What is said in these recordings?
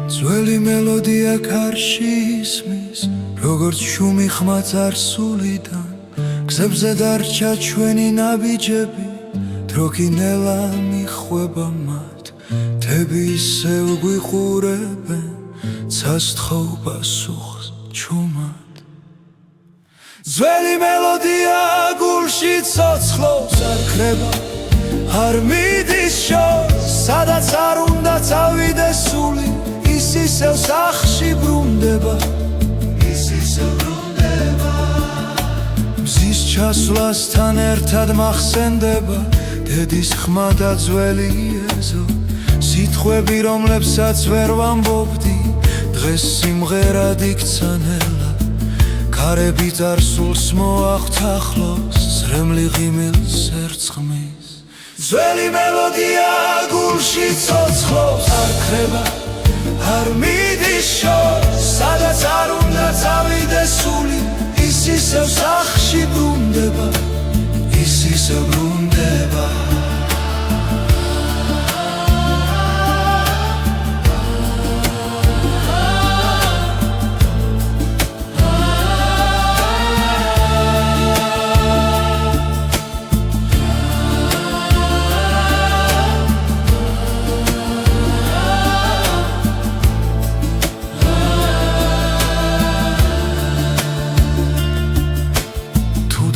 ძველი მელოდია კარში ისმის, როგორც შუმი ხმა წარსულიდან. გზებზე დარჩა ჩვენი ნაბიჯები, დრო კი ნელა მიხვება მათ. თები ისევ გვიყურებენ, ცასთხოვ პასუხს ჩუმად. ძველი მელოდია გულში ცოცხლობს, არ ქრება, არ მიდის შორს, სადაც არ უნდა წავიდეს სული, ის ისევ სახში ბრუნდება, ის ისევ ბრუნდება. მზის ჩასვლასთან ერთად მახსენდება დედის ხმა და ძველი ეზო, სიტყვები რომლებსაც ვერ ვამბობდი, დღეს სიმღერად იქცა ნელა. ქარები წარსულს მოახთახლოს, ზრემლი ღიმილს ერწყმის. ძველი მელოდია გულში ცოცხლობს, არ ქრება, არ მიდის შორს, სადაც არ უნდა წავიდეს სული, ის ისევ სახში ბრუნდება, ის ისევ ბრუნდება.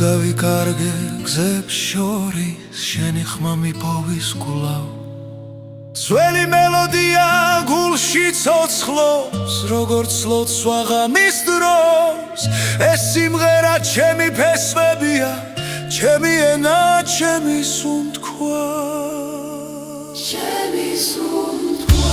დავიკარგე გზებს შორის, შენი ხმა მიპოვის კვლავ. ძველი მელოდია გულში ცოცხლობს, როგორც ლოცვა ღამის დროს. ეს სიმღერა ჩემი ფესვებია, ჩემი ენა, ჩემი სუნთქვა, ჩემი სუნთქვა.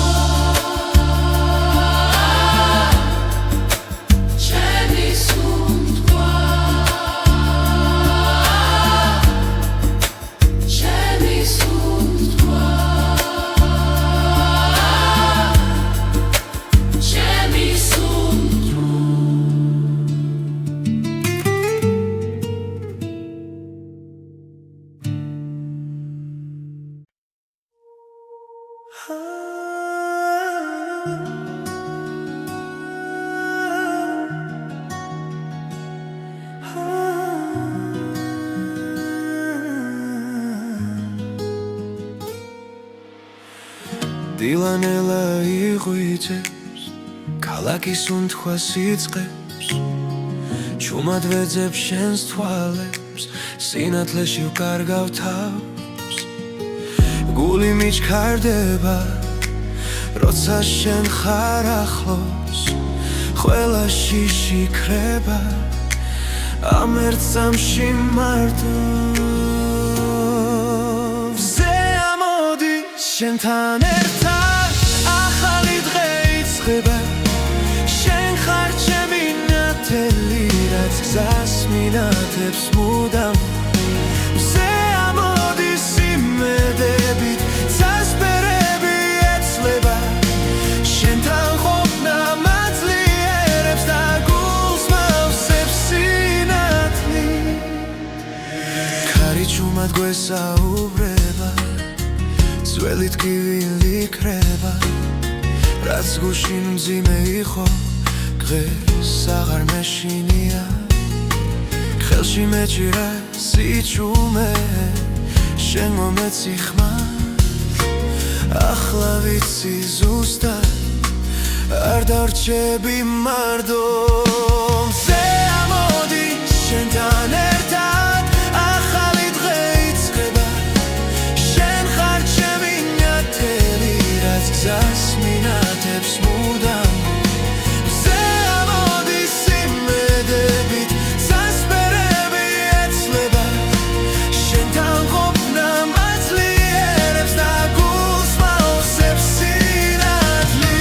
დილანელა იღვიძებს, ქალაქის უნთქვას იწყებს, ჩუმად ვეძებ შენს თვალებს, სინათლეში ვკარგავ თავს. გული მიჩქარდება, როცა შენ ხარ ახლოს, ყველა შიში ქრება, ამ ერთ წამში მარტო. ვზე ამოდი შენთან ერთად, ახალი დღე იწყება, შენ ხარ ჩემი ნათელი, რაც გზას მინათებს მუდამ. ვზე ამოდი სიმედებით, წასპერები ეცლება, შენთან ყოფნა მაძლიერებს და გულს მავსებს სინათლი. ქარი ჩუმად გვესაუბრება, ძველი ტკივილი იქრება, რაც გულში მძიმე იყო, დღეს აღარ მეშინია. ხელში მეჭირა სიჩუმე, შენ მომეცი ხმა, ახლა ვიცი ზუსტად, არ დარჩები მარტო. ვზე ამოდი შენთან ერთად, ახალი დღე იწყება, შენ ხარ ჩემი ნათელი, რაც გზას მინათებს მუდამ. ვზე ამოდი სიმედებით, წასპერები ეცლება, შენთან ყოფნა მაძლიერებს და გულს მავსებს სინათლი.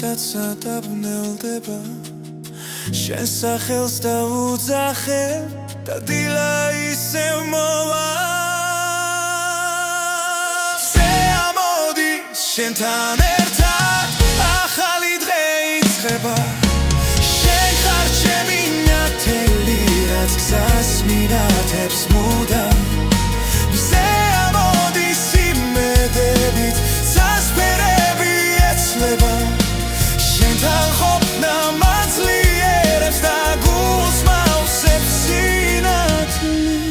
მანდაცა დაბნელდება შენ სახელს დაუძახებ და დილა ისევ მოვა ამოდი შენთან ერთად ახალი დღე იწყება შენ ხარ ჩემი ნათელი რაც გზას მინათებს მუდამ მზე ამოდი სიმედებით წასფერები ეცლება შენთან ყოფნა მაძლიერებს და გულს მავსებს სინათლე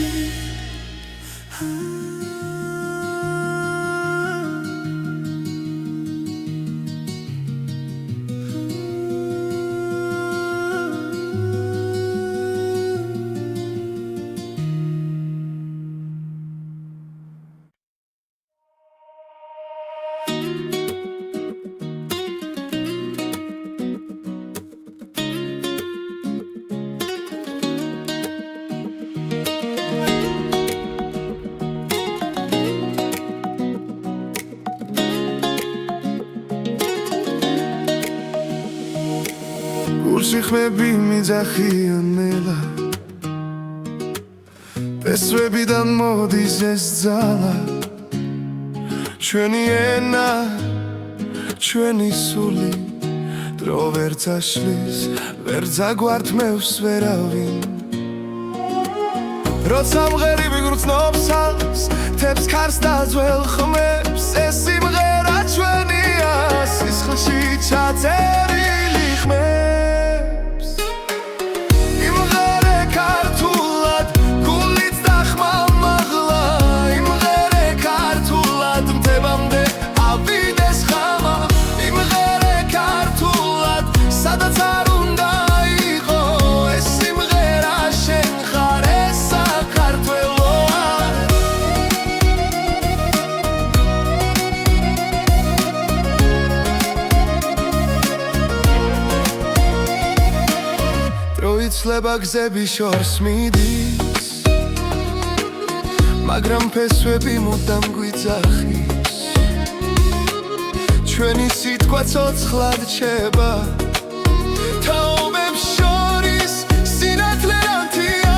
სიხმები მიძახიან ნელა პესვებიდან მოდის ეს ძალა ჩვენი ენა ჩვენი სული დრო ვერ წაშლის ვერ ძაგვართმევს ვერავინ როცა მღერიბი გრძნობს თებს ქარს და ძველ ხმებს ეს სიმღერა ჩვენია სისხლში ჩაწერილი ხმებს იცლება გზები შორს მიდის მაგრამ ფესვები მუდამ გვიძახის ჩვენი სიტყვა ცოცხლად რჩება თაობებს შორის სინათლე ანთია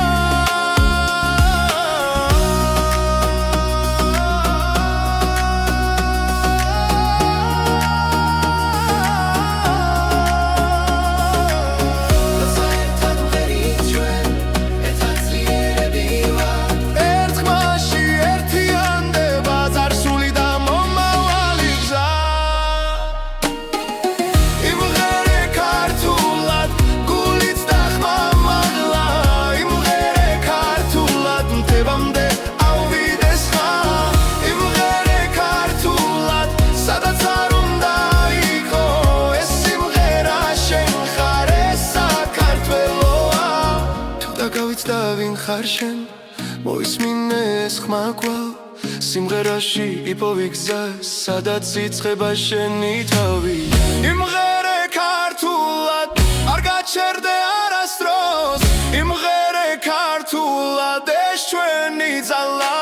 ხარშენ მოისმინე ეს ხმა კვალ სიმღერაში იპოვი გზა სადაც იწყება შენი თავი იმღერე ქართულად არ გაჩერდე არასდროს იმღერე ქართულად ეს ჩვენი ძალა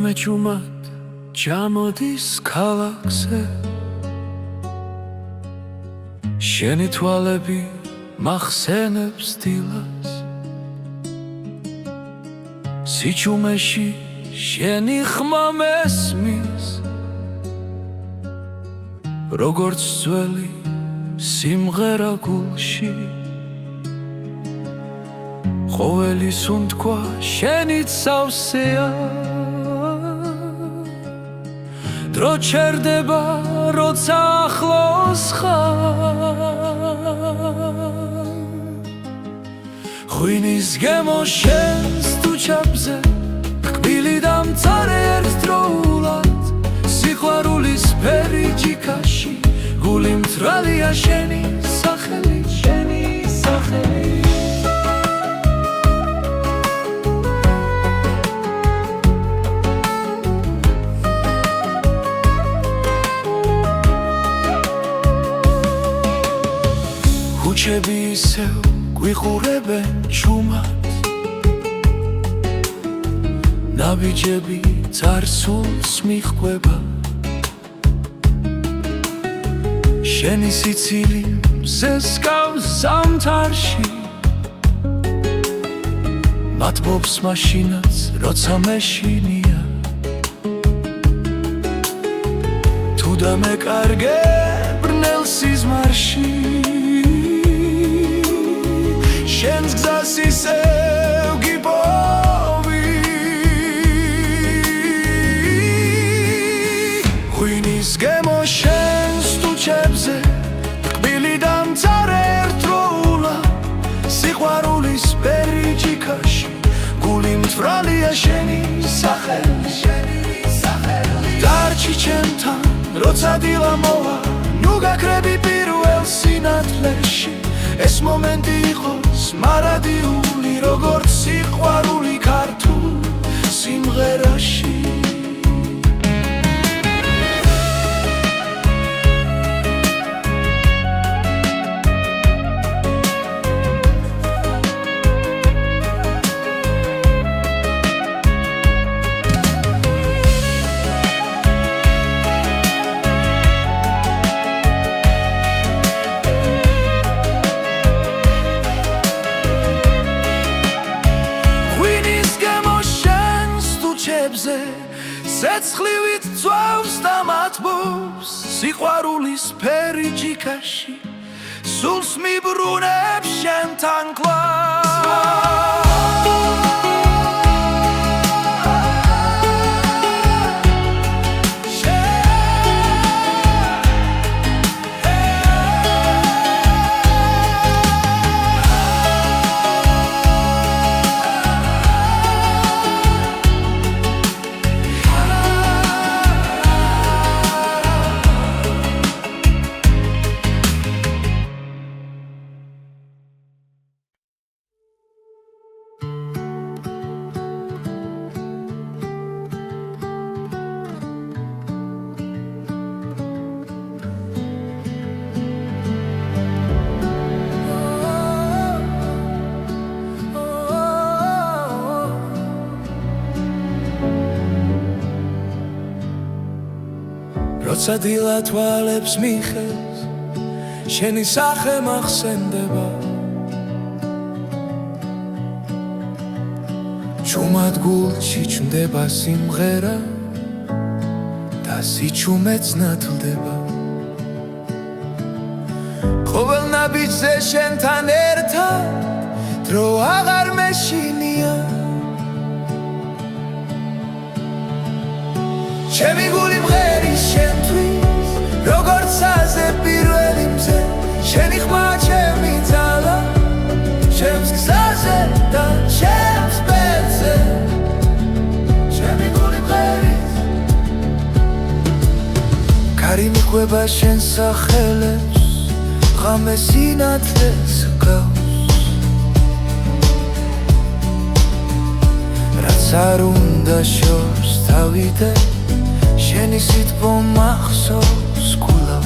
გამეჩუმად ჩამოდის ქალაქზე შენი თვალები მახსენებს დილას სიჩუმეში შენი ხმა მესმის როგორც ძველი სიმღერა გულში ყოველი სუნთქვა შენით სავსეა დრო ჩერდება როცა ახლოს ხარ ღვინის გემო შენს თუჩაბზე კბილი და მწარე ერთდროულად სიყვარულის ფერი ჯიქაში გული მწრალია შენი სახელი ქუჩები ისევ გვიყურებენ ჩუმად ნაბიჯები წარსულს მიჰყვება შენი სიცილი მზესკავს ზამთარში მათბობს მაშინაც როცა მეშინია თუ დამეკარგე ბრნელ სიზმარში შენს გზას ისევ გიპოვი ღვინის გემო შენს თუჩებზე კბილი და მწარე ერთდროულად სიყვარულის ფერი ჯიქაში გული მწვრალია შენი სახელი დარჩი ჩემთან როცა დილა მოვა ნუ გაქრები პირველ სინათლეში ეს მომენტი იყოს მარადიული როგორც სიყვარული ქართულ სიმღერაში ცეცხლივით წვავს და მათბობს სიყვარულის ფერი ჯიქაში სულს მიბრუნებს შენთან კლავ როცა დილა თვალებს მიხევს შენი სახე მახსენდება ჩუმად გულში ჩნდება სიმღერა და სიჩუმეც ნათლდება ყოველ ნაბიჯზე შენთან ერთად დრო აღარ მეშინია ჩემი გული მღერის შენთვის როგორც აზე პირველი მზე შენი ხმა ჩემი ძალა ჩემს გზაზე და ჩემს ბედზე ჩემი გული მღერის კარი მიყვება შენს სახელებს ღამე სინათლეს გავს რაც არ უნდა შორს თავიდე შენი სიტყვა მახსოვს გულავ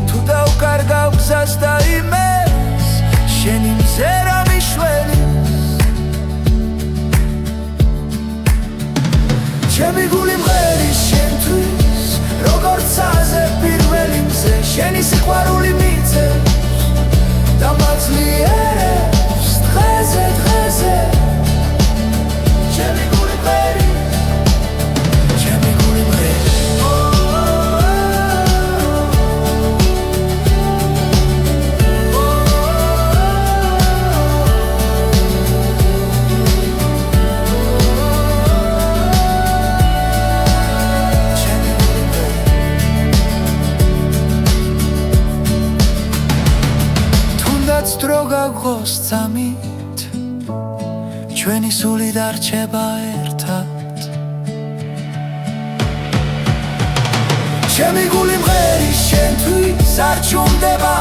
თუ დავკარგავ გზას და იმეს შენი მზერა მიშველის ჩემი გული მღერის შენთვის როგორც აზე პირველი მზე შენი სიყვარული მიწევს და მაძლიერებს დღეზე ჩემი გული მღერის ჩემი გული მღერის დრო გაგვყოს წამით ჩვენი სული დარჩება ერთად ჩემი გული მღერის შენთვის არ ჩუმდება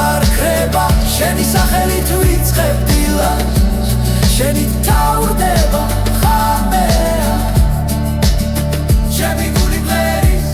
არ ხრება შენი სახელით ვიწყებ დილას შენი თავდება ხამეა ჩემი გული მღერის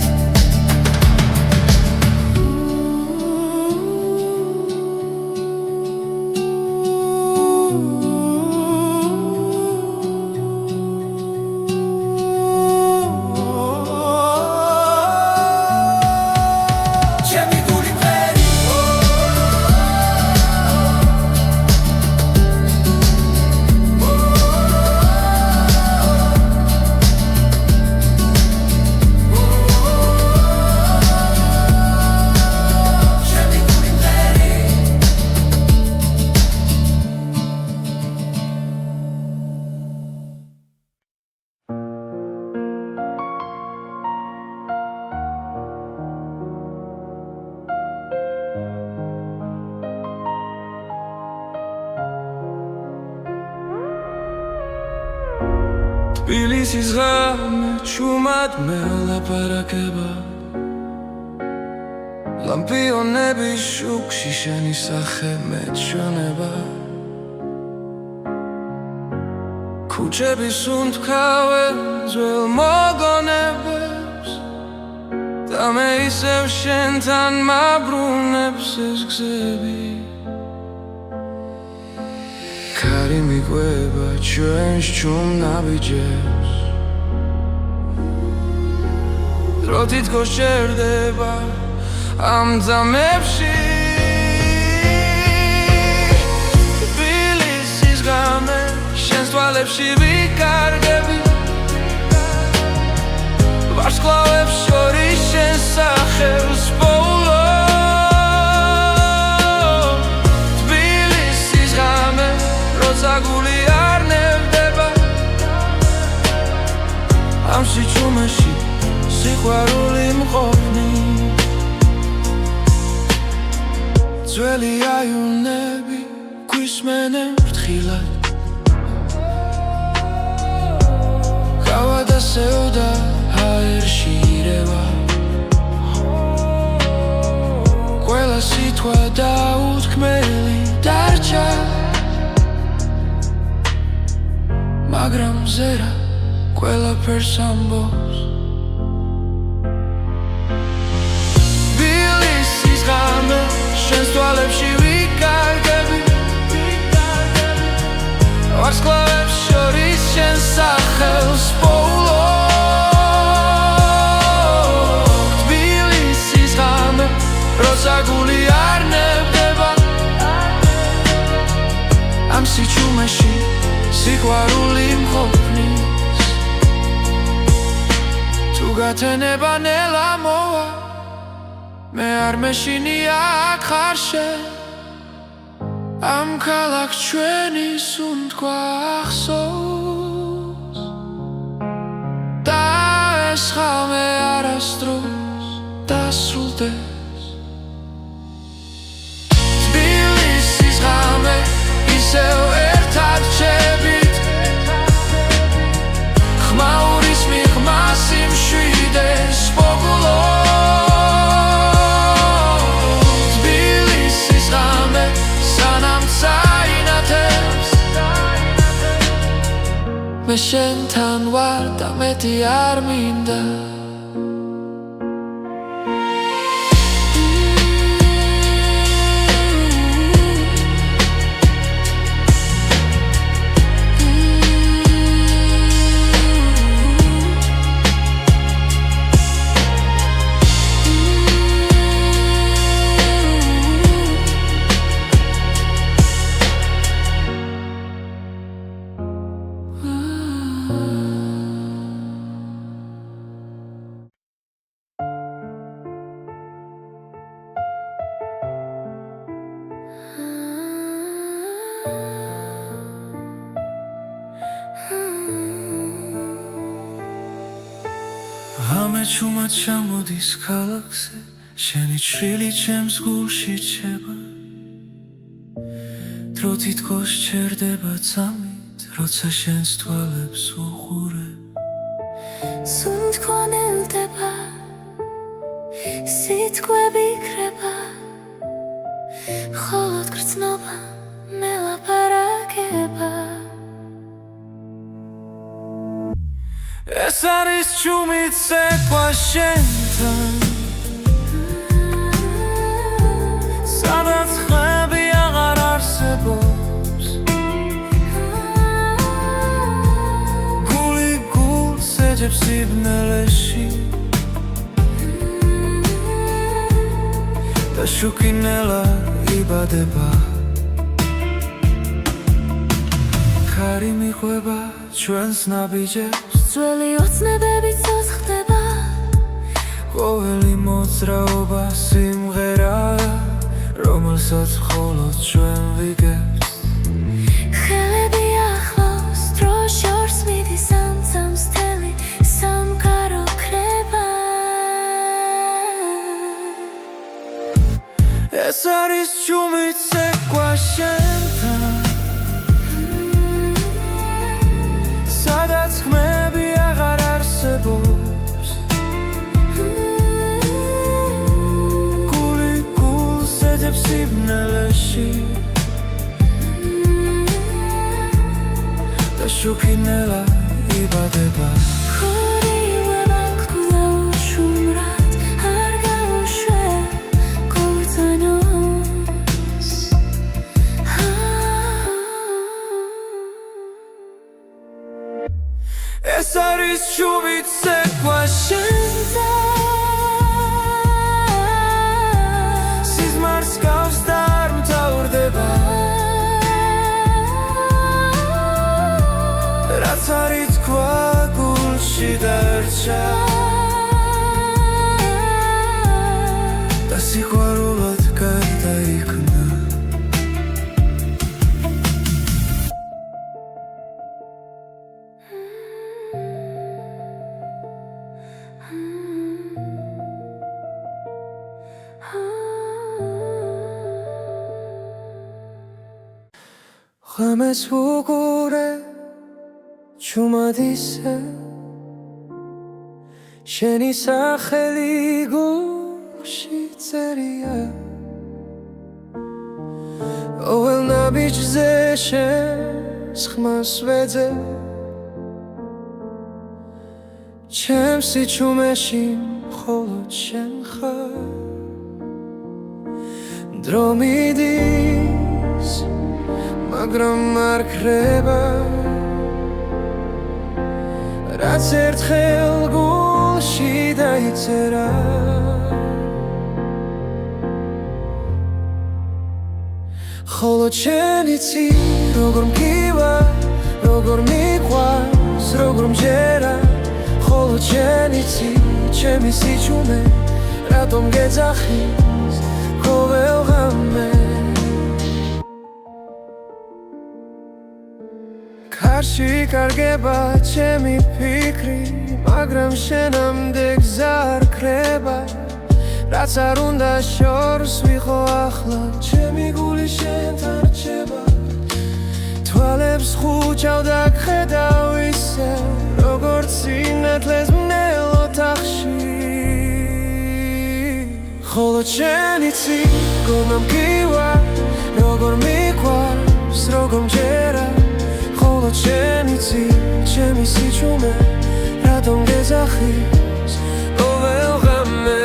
თბილისის ღამე ჩუმად მელაპარაკება ლამპიონების შუქში შენი სახე მეჩვენება ქუჩების უნთქავენ ძველ მოგონებებს და მე ისევ შენთან მაბრუნებს ეს გზები კარი მიყვება ჩვენს ჩუმ ნაბიჯებს დრო თითქოს შერდება ამ ძამებში თბილისის ღამე შენს თვალებში ვიკარგები ვარსკვლავებს შორის შენს სახელს პოულობ თბილისის ღამე როცა გული არ ნევდება ამ სიჩუმეში სიყვარული მყოფნი ძველი აივნები გვისმენენ ფრთხილად გავა და სევდა ჰაერში ირევა ყველა სიტყვა დაუთქმელი დარჩა მაგრამ ზერა ყველაფერს ამბობს თბილისის ღამე შენს თვალებში ვიკარგები ვარსკვლავებს შორის შენს სახელს პოულობ თბილისის ღამე როცა გული არ ნევდება ამ სიჩუმეში სიყვარული მყოფნის თუ გათენება ნელა მოვა მე არ მეშინია აქ ხარ შენ ამ ქალაქს ჩვენი სუნთქვა ახსოვს და ეს ღამე არასდროს დასრულდეს თბილისის ღამე ისევ ერთად ჩებით ხმაურის მიღმას იმშვიდეს პოგულობ თბილისის ღამე სანამ წაინათებს მე შენთან ვარ და მეტი არ მინდა ღამე ჩუმად ჩამოდის ქალაქზე შენი ჩრილი ჩემს გულში ჩება დრო თითქოს ჩერდება წამით, როცა შენს თვალებს უყურებ. სუნთქონელდება, სიტყვები იქრება, მხოლოდ გრძნობა მელაპარაკება. ეს არის ჩუმით ცეკვა შენთან, სადაც ხმები აღარ არსებობს. გული გულს ეძებს სიბნელეში და შუქინელა იბადება. ხარი მიყვება ჩვენს ნაბიჯებს, ძველი ოცნებები ცოცხლდება, ყოველი მოძრაობა სიმღერაა, რომელსაც მხოლოდ ჩვენ ვიგებთ. ხელები ახლოს დრო შორს მიდის, ამცამს მთელი სამყარო ქრება. ეს არის ჩუმით ცეკვა შენთან, სადაც ხმები აღარ არსებობს. გული გულს ეძებს სიბნელეში და შუქინელა იბადება. ხორილება კვლავ უშუმრად არ გაუშვებ კურდღელს. ეს არის ჩუმით ცეკვა შენთან, სიზმარს გავს და არ მთავრდება, რაც არის თქვა გულში დარჩა და სიყვარულად გარდაიქმნა. ღამეს ვუყურე ჩუმად ისე, შენი სახელი გულში წერია. ყოველ ნაბიჯზე შენს ხმას ვეძებ, ჩემს სიჩუმეში მხოლოდ შენ ხარ. დრო მიდის, მაგრამ არ ქრება, რაც ერთხელ გულში დაიწერა. ხოლო შენ იცი როგორ მგივა, როგორ მიყვარს, როგორ მჯერა. ხოლო შენ იცი ჩემი სიჩუმე რატომ გეძახის ყოველ ღამე. კარში კარგება ჩემი ფიქრი, მაგრამ შენამდე გზა არ ქრება, რაც არ უნდა შორს ვიყო ახლა, ჩემი გული შენთან რჩება. თვალებს ხუჭავ და გხედავ ისე, როგორც სინათლეს მნელ ოთახში. ხოლო შენ იცი როგორ მგივა, როგორ მიყვარს, როგორ მჯერა. ხოლო შენ იცი ჩემი სიჩუმე რატომ გეძახის ყოველ ღამე.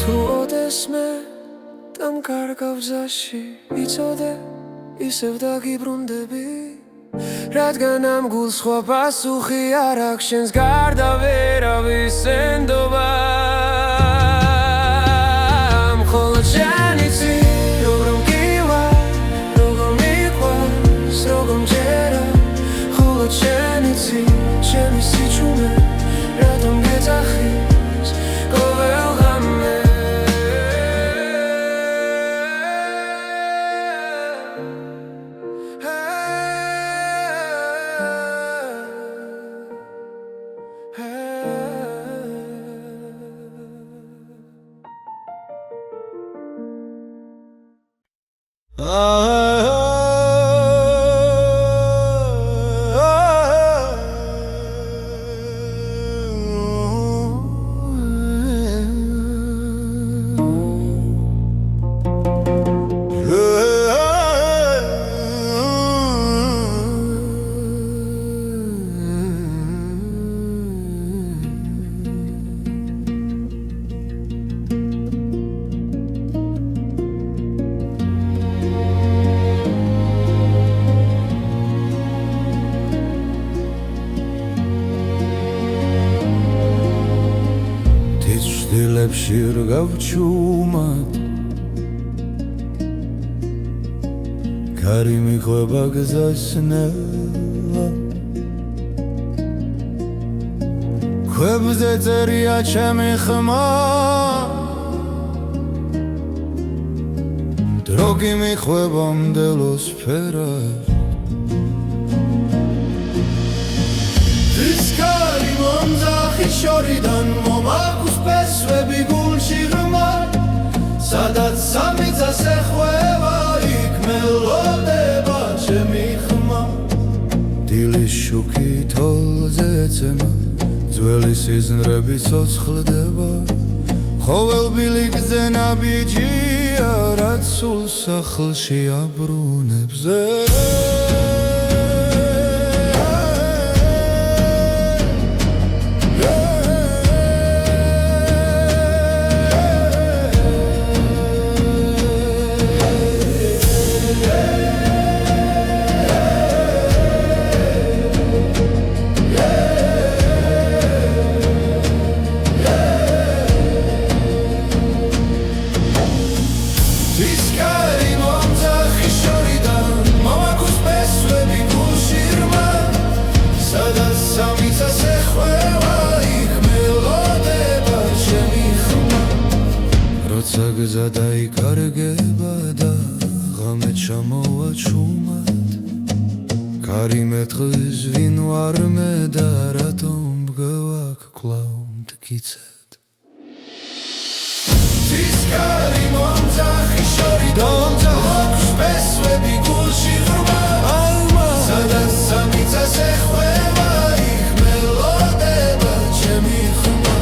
თუ ოდესმე დამკარგავ გზაში, იცოდე ისევ დაგიბრუნდები, რადგან ამ გულს სხვა პასუხი არ აქვს, შენს გარდა ვერავის ენდობა. მხოლოდ შენ იცი როგორ მგივა, როგორ მიყვარს, როგორ მჯერა. მხოლოდ შენ იცი ჩემი სიჩუმე რატომ გეძახის ყოველ ღამე. Hey დილებში რგავჩუმად ქარი მიხვება გზასნელა ქვებზე წერია ჩემი ხმა დრო კი მიხვება მდელოს ფერას ისკარი მომძახი შორიდან მომაქვს პესვები გულში ღრმა სადაც სამიწას ეხვევა იქ მელოდება ჩემი ხმა დილის შუქი თოლზე ეცემა ძველი სიზნრები ცოცხლდება ხოველბილი გზენაბიჯია რაც სულ სახლში აბრუნებს გზა დაიკარგება და ღამე ჩამოვა ჩუმად ქარი მეტყვის ვინ ვარ მე და რატომ მგევაქ კვლავ მტკიცედ ისკარი მომძახი შორიდან მოაქვს პესვები გულში ღრმა სადაც სამიწას ეხვევა იქ მელოდება ჩემი ხმა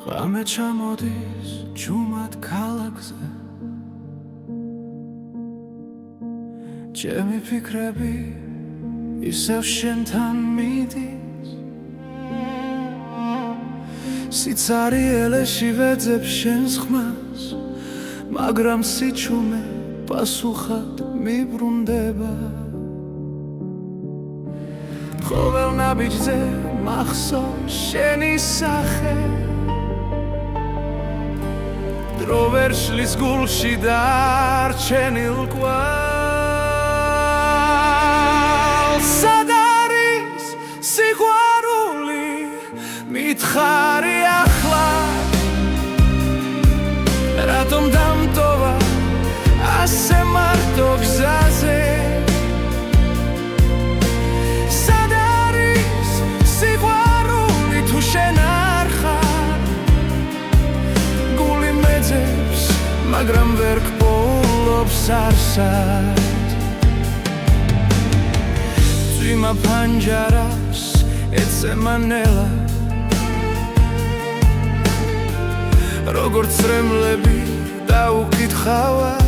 ღამე ჩამოდის ჩუმად ქალაქზე ჩემი ფიქრები ისევ შენთან მიდის სიცარიელეში ვეძებ შენს ხმას მაგრამ სიჩუმე პასუხად მიბრუნდება ყოველ ნაბიჯზე მახსოვს შენი სახე დრო ვერ შლის გულში დარჩენილ კვალს სად არის სიყვარული მითხარი ახლა რატომ დამტოვა ასე მარტო გზაზე სად არის სიყვარული თუ შენ არ ხარ გული მეძებს მაგრამ ვერ გპოულობს არსად წვიმა ფანჯარას ეცემა ნელა როგორც რემლები დაუკითხავად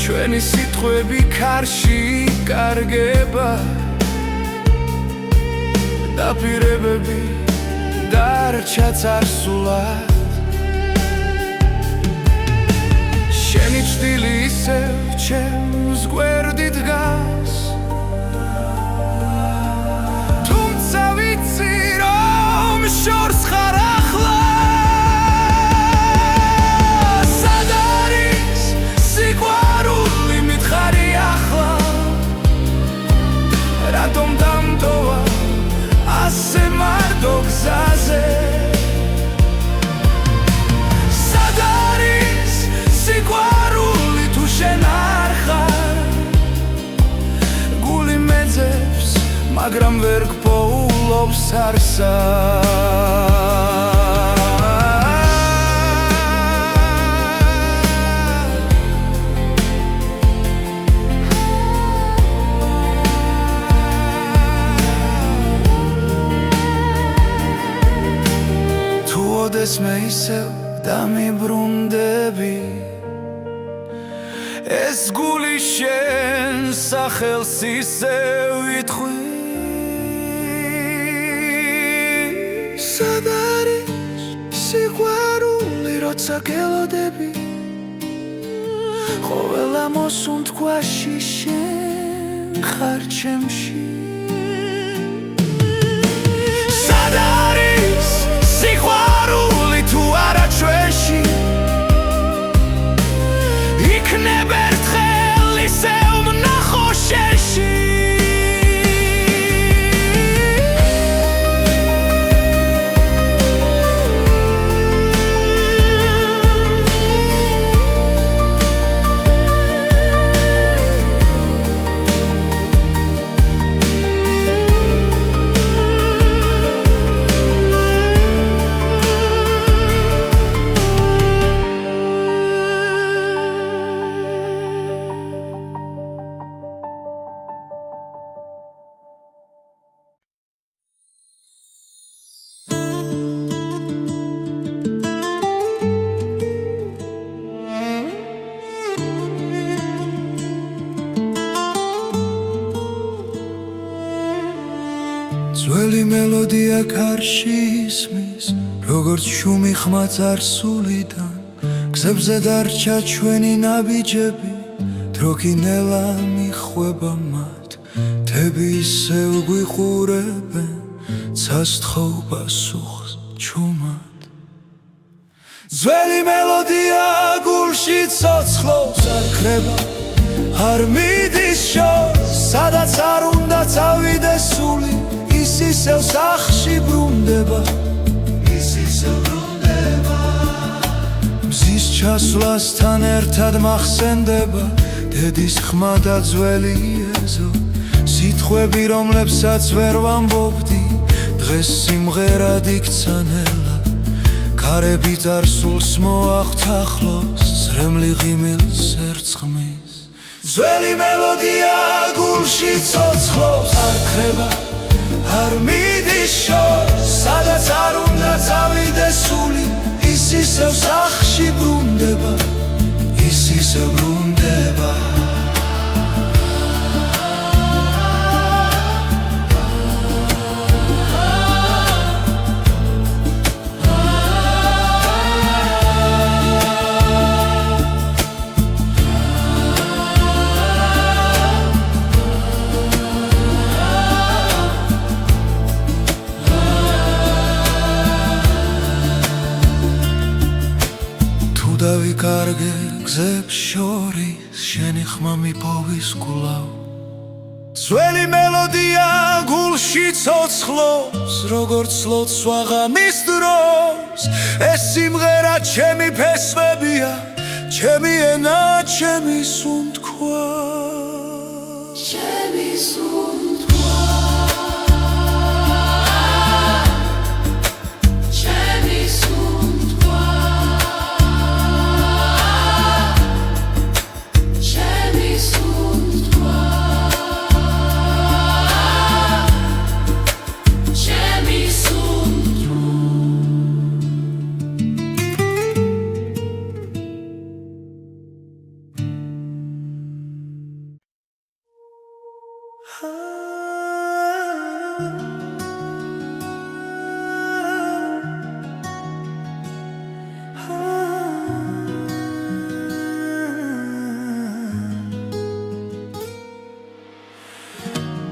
ჩვენი სიტყვები ქარში კარგება დაპირებები დარჩა წარსულად შენი ჭრილი ისევ ჩემს გვერდით დგას თუმცა ვიცი რომ შორს ხარ ახლა სად არის სიყვარული მითხარი ახლა რატომ დამტოვა ასე მარტო გზაზე სად არის სიყვარული თუ შენ არ ხარ გული მეძებს მაგრამ ვერ გპოულობს არსად მე ისევ დამიბრუნდები ეს გული შენ სახელს ისევ იტყვი სად არის სიყვარული როცა გელოდები ყოველ მოსუნთქვაში შენ ხარ ჩემში სად არის სიყვარული თუ არა ჩვენში იქნებ ერთხელ ისევ ვნახო შენში ძველი მელოდია ქარში ისმის როგორც შუმი ხმა წარსულიდან გზებზე დარჩა ჩვენი ნაბიჯები დრო კინელა მიხვება მათ თები ისევ გვიყურებენ ცასთხოვ პასუხს ჩუმად ძველი მელოდია გულში ცოცხლობს არ ქრება არ მიდის შორს სადაც არ უნდა წავიდეს სული ის ისევ სახში ბრუნდება მზის ჩასვლასთან ერთად მახსენდება დედის ხმა და ძველი ეზო სიტყვები რომლებსაც ვერ ვამბობდი დღეს სიმღერად იქცა ნელა ქარები წარსულს მოახთახლოს ზრემლი ღიმილს ერწყმის ძველი მელოდია გულში ცოცხლობს არ ქრება არ მიდის შორს სადაც არ უნდა წავიდეს სული ის ისევ სახში ბრუნდება ის ისევ ბრუნდება დავიკარგე გზებს შორის შენი ხმა მიპოვის კვლავ ძველი მელოდია გულში ცოცხლობს როგორც ლოცვა ღამის დროს ეს სიმღერა ჩემი ფესვებია ჩემი ენა ჩემი სუნთქვა ჩემი სუნთქვა ჩემი სუნთქვა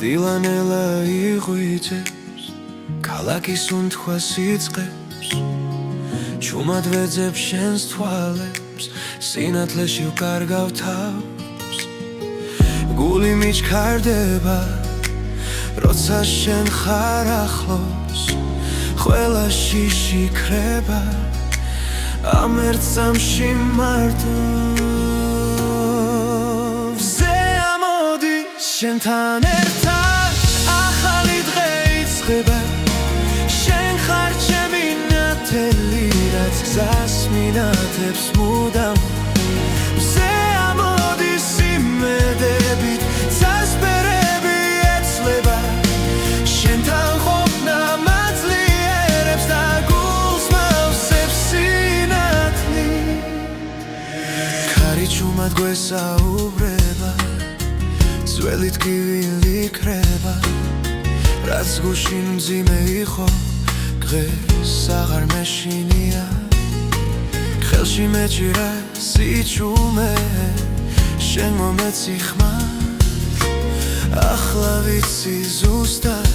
დილანელა იღვიძებს ქალაქის უნთქვას იწყებს ჩუმად ვეძებ შენს თვალებს სინათლეში ვკარგავ თავს გული მიჩქარდება როცა შენ ხარ ახლოს ყველა შიში ქრება ამ ერთ წამში მარტო შენთან ერთად ახალი დღე იწყება შენ ხარ ჩემი ნათელი რაც გზას მინათებს მუდამ მზე ამოდის იმედებით წასპერები ეცლება შენთან ყოფნა მაძლიერებს და გულს მავსებს სინათლით ქარი ჩუმად გვესაუბრება ძველი ტკივილი ქრება რაც გუშინ მძიმე იყო დღეს აღარ მეშინია ხელში მეჭირა სიჩუმე შენ მომეცი ხმას ახლა ვიცი ზუსტად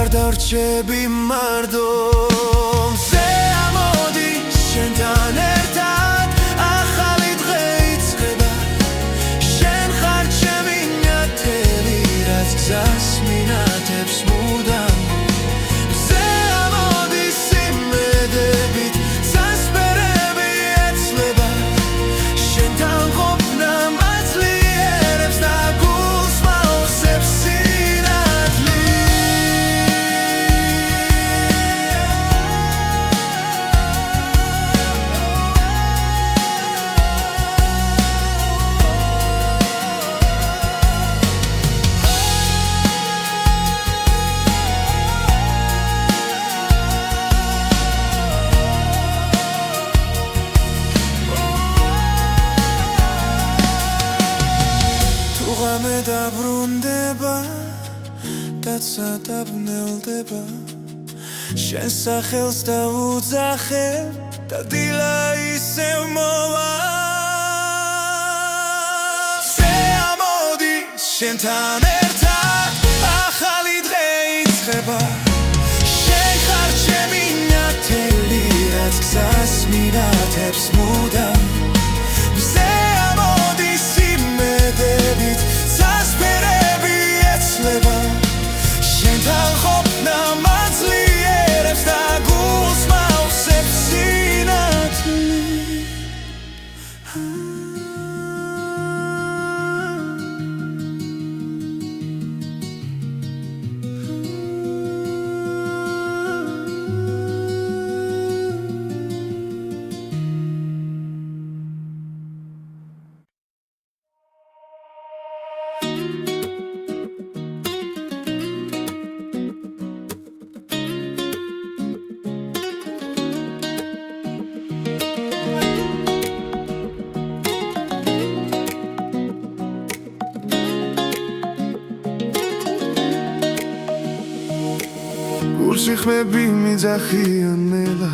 არ დარჩები მარდო მზე ამოდი შენთან ერთად ახალი დღე იწყება გზას მინათებს მუდამ მზე ამოდის იმედებით წასპერები ეცლება შენთან ყოფნა მაძლიერებს და გულს მავსებს ღამე დაბრუნდება კაცსა დაბნელდება შენ სახელს დავუძახებ და დილა ისევ მოვა მზე ამოდი შენთან ერთად ახალი დღე იწყება შენ ხარ ჩემი ნათელი რაც გზას მინათებს მუდამ მზე ამოდის იმედებით წასპერები ეცლება შენთან ყოფნა მაძლიერებს და გულს მავსებს სინათლით გულსიხმები მიძახიან ნელა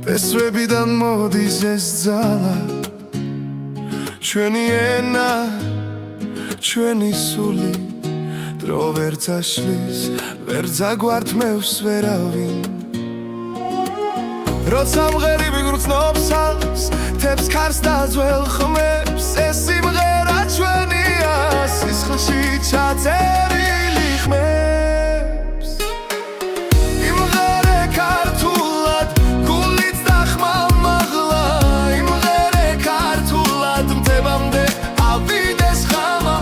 პესვებიდან მოდის ეს ძალა ჩვენი ენა ჩვენი სული დრო ვერ წაშლის ვერ ძაგვართმევს ვერავინ როცა მღერი ვიგრძნობს ალს თებს ქარს და ძველ ხმებს ეს სიმღერა ჩვენია სისხლში ჩაწერილი ხმებს იმღერე ქართულად გულით და ხმამაღლა იმღერე ქართულად მტებამდე ავიდეს ხამა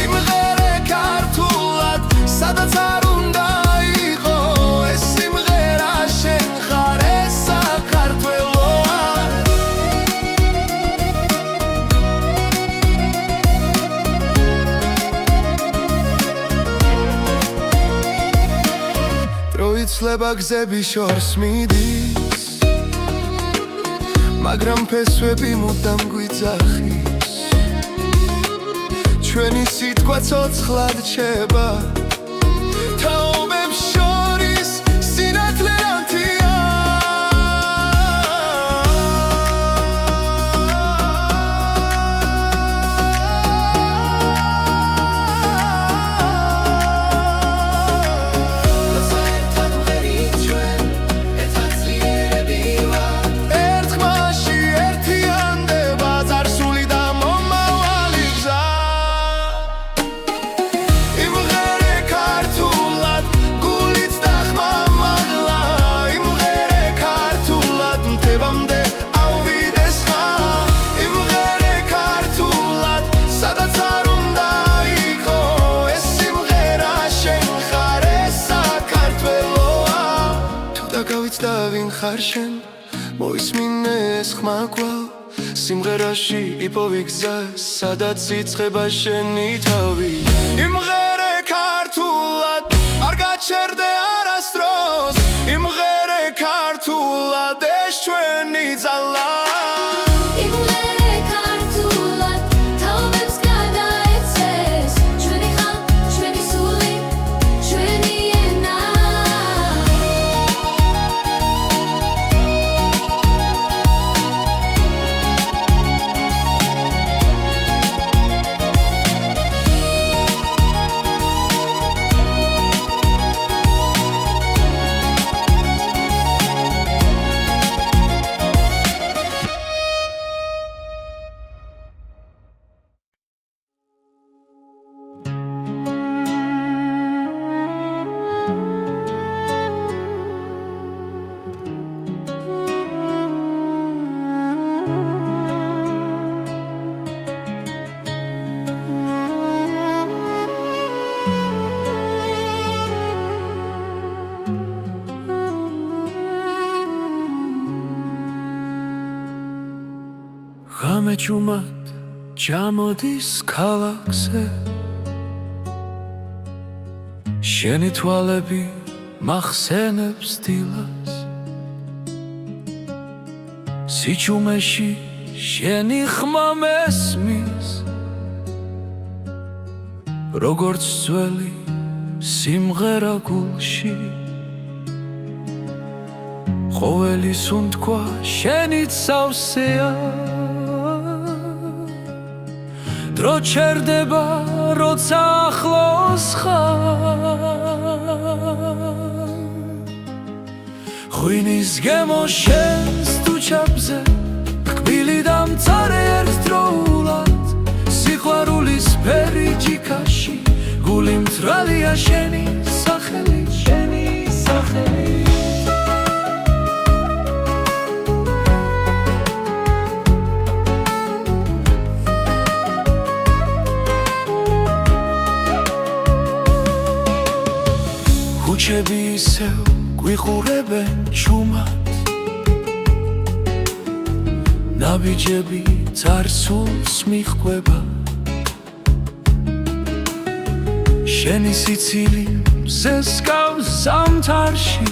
იმღერე ქართულად სადაც არ უნდა იყო ეს სიმღერა შენ ხარ ეს საქართველოა იცლება გზები შორს მიდის მაგრამ ფესვები მუდამ გვიძახის ჩვენი ცოცხლად რჩება თაობებს შორის სინათლე ანთია ხარშენ მოისმინე ეს ხმა კვალ სიმღერაში იპოვი გზა სადაც იწყება შენი თავი იმღერე ქართულად არ გაჩერდე არასდროს იმღერე ქართულად ეს ჩვენი ძალა გამეჩუმად ჩამოდის ქალაქზე შენი თვალები მახსენებს დილას სიჩუმეში შენი ხმა მესმის როგორც ძველი სიმღერა გულში ყოველი სუნთქვა შენით სავსეა დრო ჩერდება როცა ახლოს ხარ ღვინის გემო შენს თუჩაბზე კბილი და მწარე ერთდროულად სიყვარულის ფერი ჯიქაში გული მწრალია შენი სახელი შენი სახელი ქუჩები ისევ გვიყურებენ ჩუმად ნაბიჯები წარსულს მიჰყვება შენი სიცილი მზესკავს ზამთარში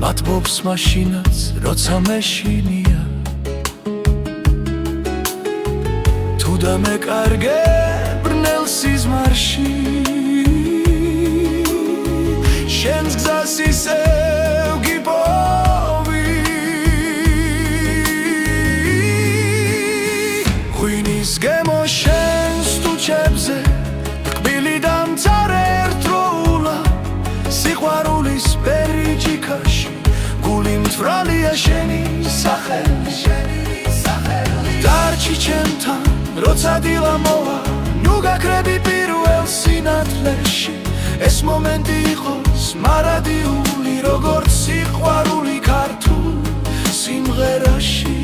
მათბობს მაშინაც როცა მეშინია თუ დამეკარგე ბრნელ სიზმარში შენს გზას ისევ გიპოვი ღვინის გემო შენს თუჩებზე კბილი და მწარე ერთდროულად სიყვარულის ფერი ჯიქაში გული მწვრალია შენი სახელი დარჩი ჩემთან როცა დილა მოვა ნუ გაქრები პირველ სინათლეში ეს მომენტი იყოს მარადიული როგორც სიყვარული ქართულ სიმღერაში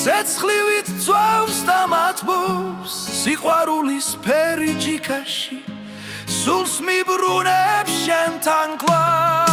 ცეცხლივით იწვავს და მათბობს სიყვარულის ფერი ჯიქაში სულს მიბრუნებს შენთან კლავ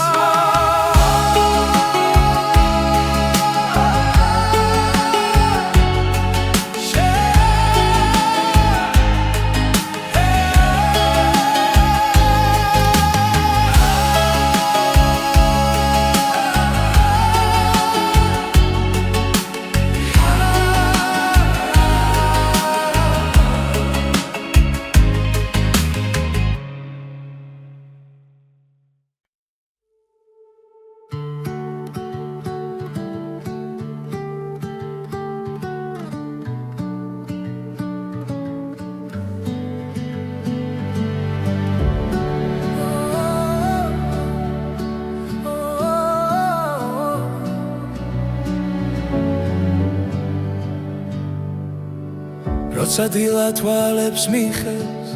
როცა დილა თვალებს მიხევს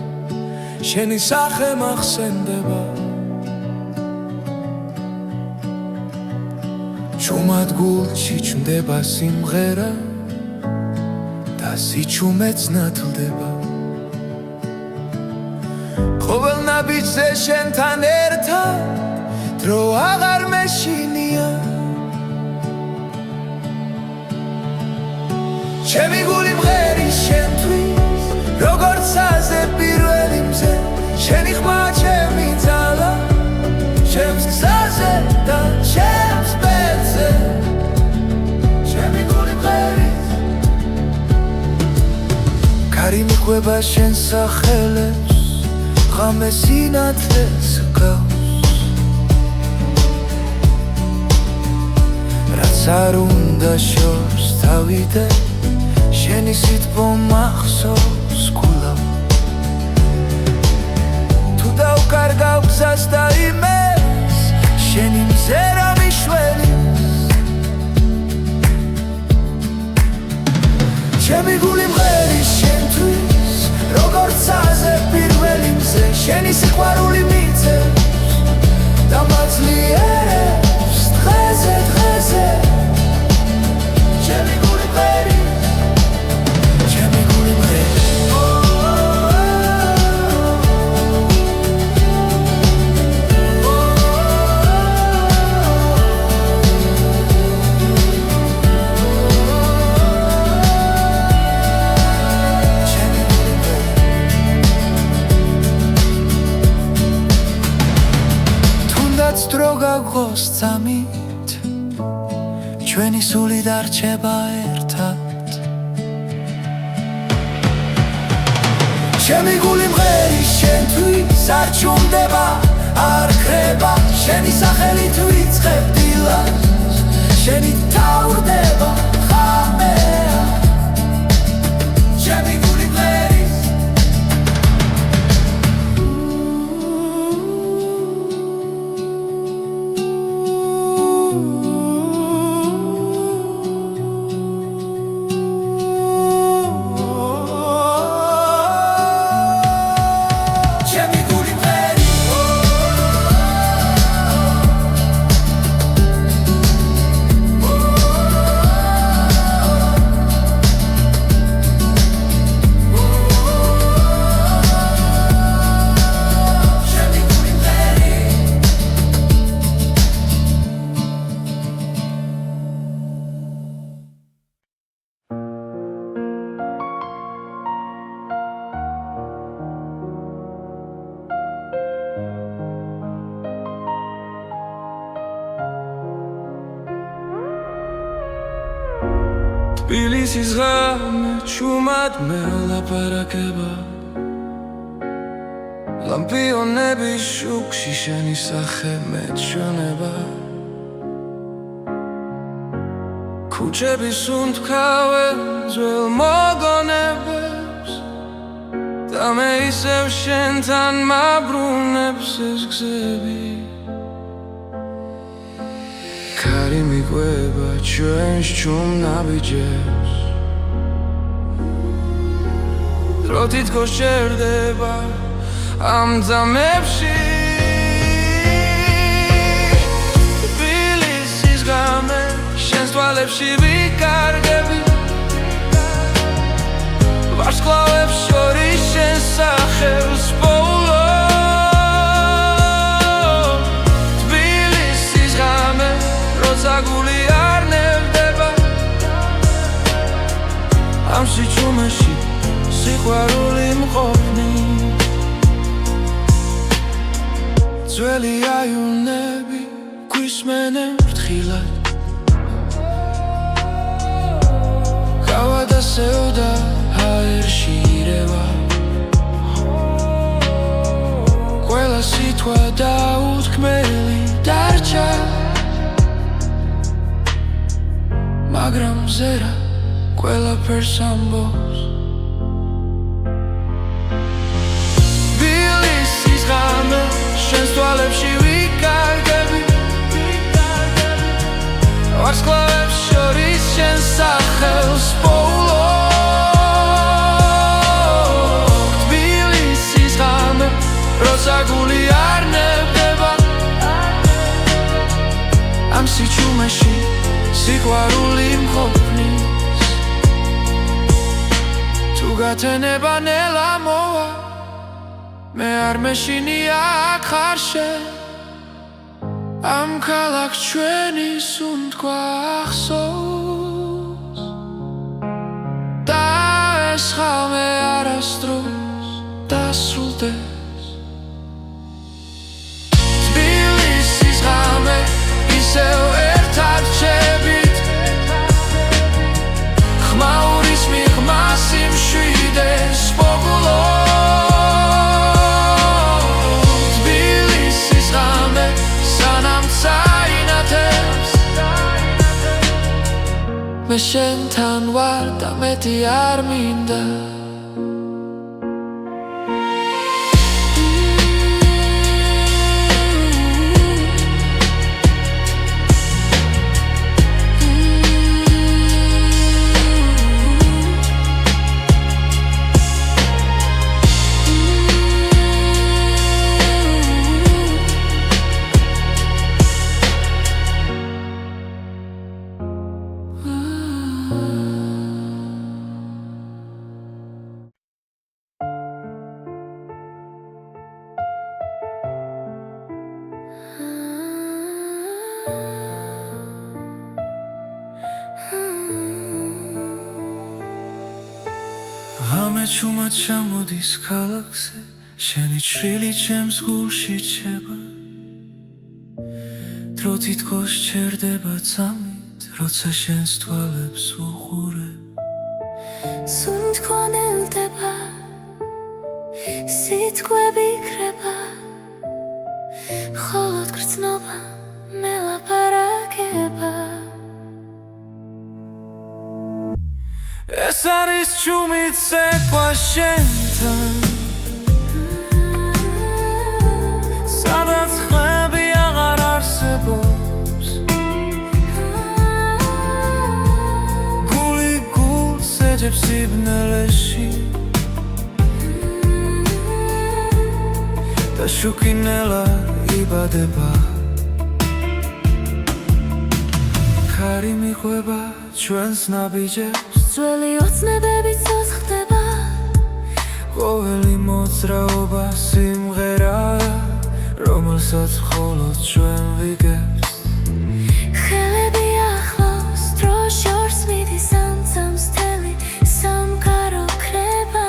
შენი სახე მახსენდება ჩუმად გულში ჩნდება სიმღერა და სიჩუმეც ნათლდება ყოველ ნაბიჯზე შენთან ერთად დრო აღარ მეშინია ჩემი გული მღერის შენთვის როგორც აზე პირველი მზე შენი ხმა ჩემი ძალა ჩემს გზაზე და ჩემს ბედზე ჩემი გული მღერის კარი მიყვება შენ სახელებს ღამე სინათლეს გავს რაც არ უნდა შორს თავიდე შენი სიტყვა მახსოვს გულამ თუ დავკარგავ გზას და იმეს შენი მზერა მიშველის ჩემი გული მღერის შენთვის როგორც აზე პირველი მზე შენი სიყვარული მიწევს და მაძლიერებს დღეზე დღეზე ჩემი გული მღერის დრო გაგღოს წამით ჩვენი სული დარჩება ერთად ჩემი გული მღერის შენთვის არ ჩუმდება არ ქრება შენი სახელით ვიწყებ დილას შენი თავდება ხამეა ჩემი გული მღერის თბილისის ღამე ჩუმად მელაპარაკება ლამპიონების შუქში შენი სახე მეჩვენება ქუჩების უნთქავენ ძველ მოგონებებს და მე ისევ შენთან მაბრუნებს ეს გზები კარი მიყვება ჩვენს ჩუმ ნაბიჯებს დრო თითქოს შერდება ამ ძამებში თბილისის ღამე შენს თვალებში ვიკარგები ჩუმაში სიყვარული მყოფნი ძველი აივნები გვისმენენ ფრთხილად გავა დასევდა ჰაერში ირევა ყველა სიტყვა დაუთქმელი დარჩა მაგრამ ზერა ყველაფერს ამბობს ბილისის ღამე შენს თვალებში ვიკარგები ვარსკვლავებს შორის შენს სახელს პოულობ ბილისის ღამე როცა გული არ ნებდება ამ სიჩუმეში სიყვარული მყოფნის თუ გათენება ნელა მოვა მე არ მეშინია აქ ხარ შენ ამ ქალაქს ჩვენის უნდკვა ახსოვს და ეს ხალხი არასდროს დასრულდეს თბილისის ღამე ისევ ერთად რჩებით ხმაურის მიღმას იმშვიდეს პოგულობ თბილისის ღამე სანამ წაინათებს მე შენთან ვარ და მეტი არ მინდა ღამე ჩუმად ჩამოდის ქალაქზე შენი ჩრილი ჩემს გულში ჩება დრო თითქოს ჩერდება წამით როცა შენს თვალებს უყურებ სუნთ ქონელდება სიტყვები იქრება მხოლოდ გრძნობა მელაპარაკება ეს არის ჩუმით ცეკვა შენთან სადაც ხმები აღარ არსებობს გული გულს ეძებს სიბნელეში და შუქინელა იბადება ხარი მიყვება ჩვენს ნაბიჯებს ძველი ოცნებები ცოცხლდება ყოველი მოძრაობა სიმღერაა რომელსაც მხოლოდ ჩვენ ვიგებთ ხელები ახლავს დრო შორს მიდის ამცამს თელი სამყარო ქრება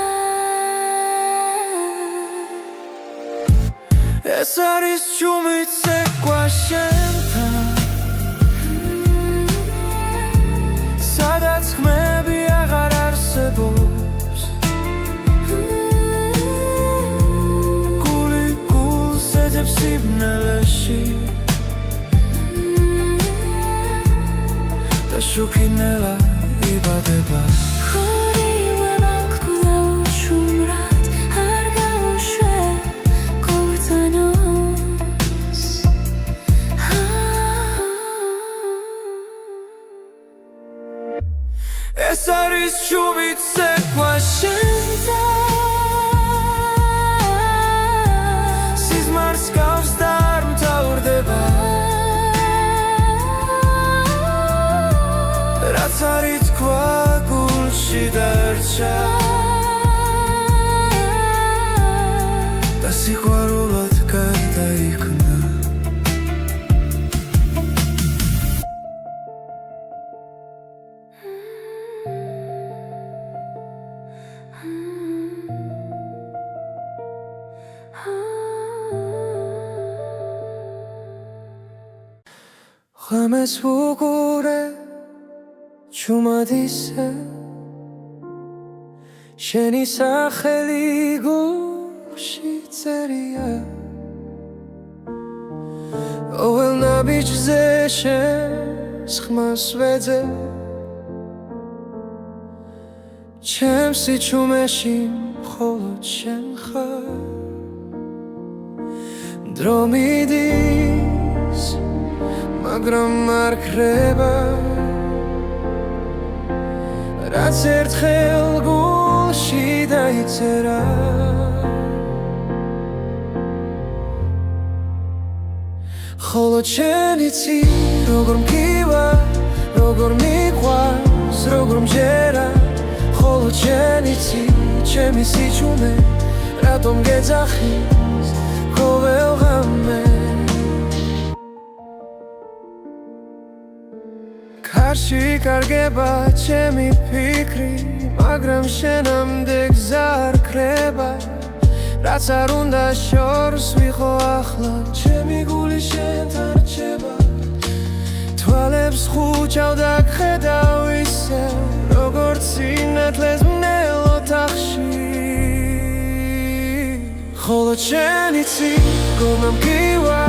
ეს არის ჩუმით ცეკვა შენთან სადაც ხმები აღარ არსებობს გული გულს ეძებს სიბნელეში და შუქინელა იბადება ხორილა მანქულა უშუმრად არ გავუშვე გულწანოს ეს არის ჩუმით ცეკვა შენთან სიზმარს გავს და არ მთავრდება რაც არის თქვა გულში დარჩა და სიყვარულად გარდაიქმნა ღამეს ვუყურე ჩუმად ისე შენი სახელი გულში წერია ყოველ ნაბიჯზე შენს ხმას ვეძებ ჩემს სიჩუმეში მხოლოდ შენ ხარ დრო მიდის მაგრამ არ ქრება რაც ერთხელ გულში დაიწერა ხოლო შენ იცი როგორ მგივა როგორ მიყვარს როგორ მჯერა ხოლო შენ იცი ჩემი სიჩუმე რატომ გეძახის ყოველ ღამე კარში კარგება ჩემი ფიქრი მაგრამ შენამდე გზა არ ქრება რაც არ უნდა შორს ვიყო ახლა ჩემი გული შენთან რჩება თვალებს ხუჭავ და გხედავ ისე როგორც სინათლეს მნელ ოთახში ხოლო შენ იცი როგორ მგივა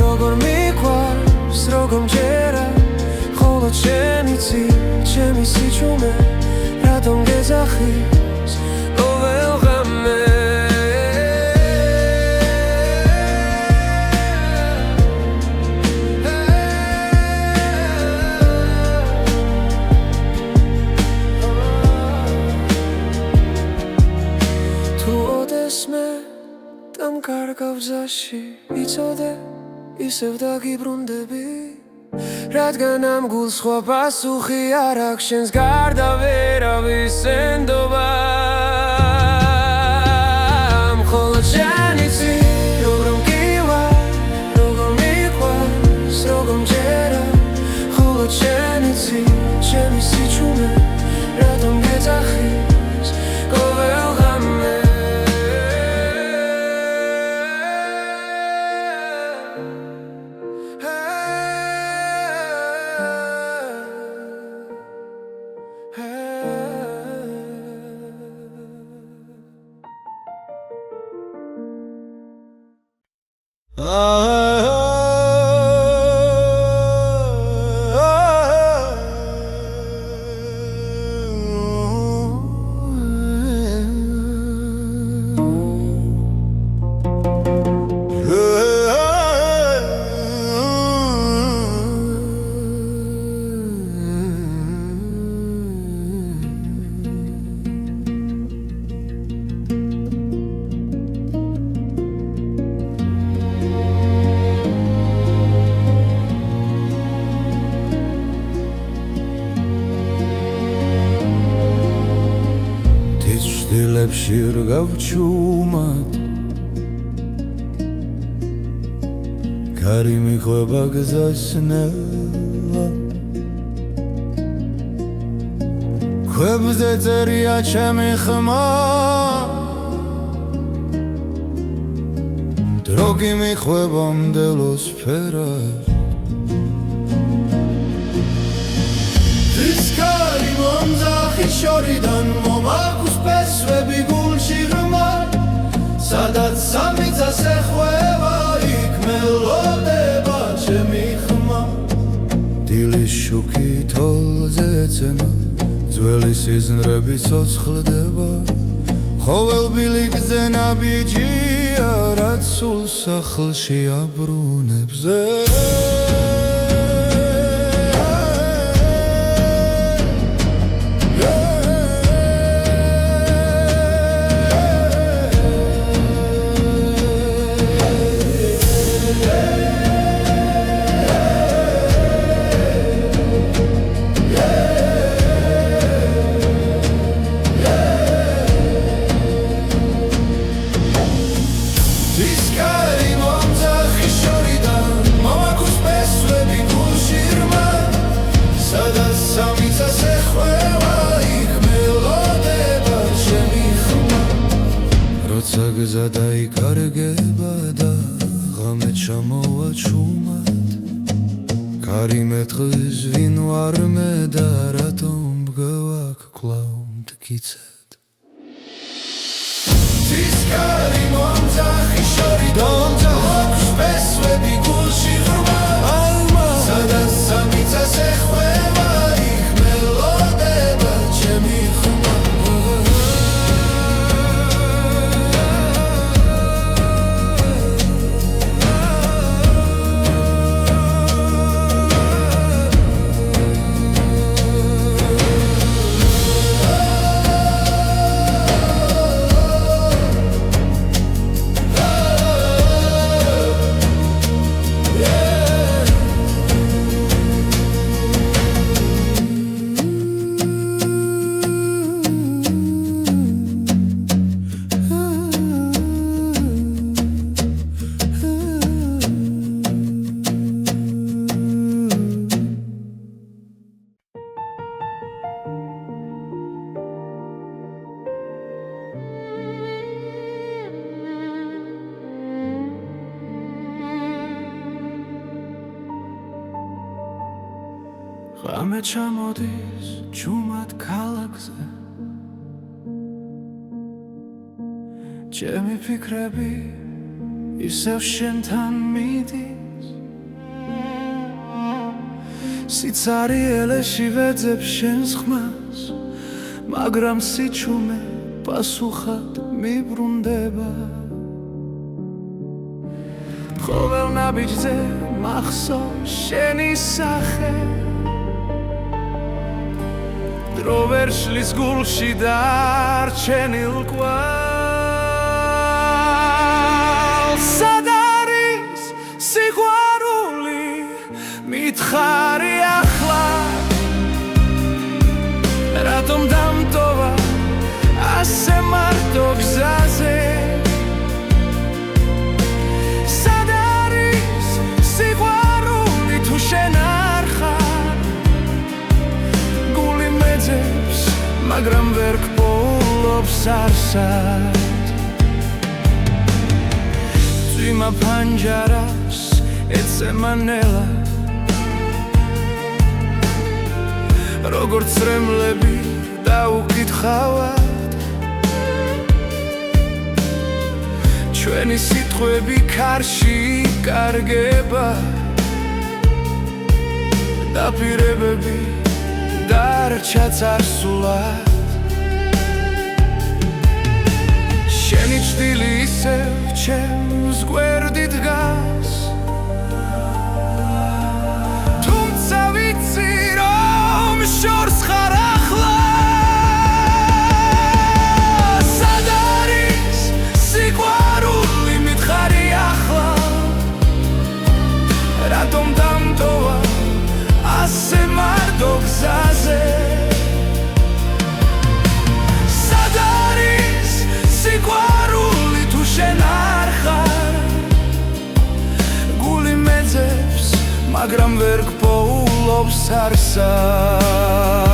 როგორ მიყვარს როგორ მჯერა ხოლო შენ იცი ჩემი სიჩუმე რატომ გეძახის ყოველ ღამე კარგავ გზაში იცოდე ისევ დაგიბრუნდები რადგან ამ გულს სხვა პასუხი არ აქვს შენს გარდა ვერავის ენდობა ხოლო შენ იცი როგორ მგივა როგორ მიყვარს როგორ მჯერა ხოლო შენ იცი ჩემი სიჩუმე რატომ გეძახის ყოველ ღამე დილებში რგავ ჩუმად კარი მიხვება გზას ნელა ქვებზე წერია ჩემი ხმა დრო კი მიხვება მდელოს ფერად კარი მომძახი შორიდან მომაქვს პესვები გულში ღრმა სადაც სამიწას ეხვევა იქ მელოდება ჩემი ხმა დილის შუქი თოლზე ეცემა ძველი სიზნრები ცოცხლდება ხოველბილი გზე ნაბიჯია რაც სულ სახლში აბრუნებს გზა დაიკარგება და ღამე ჩამოვა ჩუმად არ იმეთყვის ვინ ვარ მე და რატომ მგევაქ კვლავ მტკიცედ ცისკარი მომძახი შორი დონძახ სპესვები გულში ღრმა ალმა სადაც სამიწას ეხვევა იქ მელოდება ჩემი ხმა ღამე ჩამოდის ჯუმად ქალაქზე ჩემი ფიქრები ისევ შენთან მიდის სიცარიელეში ვეძებ შენს ხმას მაგრამ სიჩუმე პასუხად მიბრუნდება ყოველ ნაბიჯზე მახსოვს შენი სახე დრო ვერ შლის გულში დარჩენილ კვალს სად არის სიყვარული მითხარი ახლა რატომ დამტოვა ასე მარტო გზაზე სად არის სიყვარული თუ შენ არ ხარ გული მეძებს მაგრამ ვერ გპოულობს არსად წვიმა ფანჯარას ეცემა ნელა როგორც წრემლები დაუკითხავად ჩვენი სიტყვები ქარში იკარგება დაპირებები დარჩა წარსულად შენი ჭდილი ისევ ჩემს გვერდით დგას თუმცა ვიცი რომ შორს ხარ ახლა სად არის სიყვარული მითხარი ახლა რატომ დამტოვა ასე მარტო გზაზე სად არის სიყვარული თუ შენ არ ხარ გული მეძებს მაგრამ ვერ გპოულობს არსად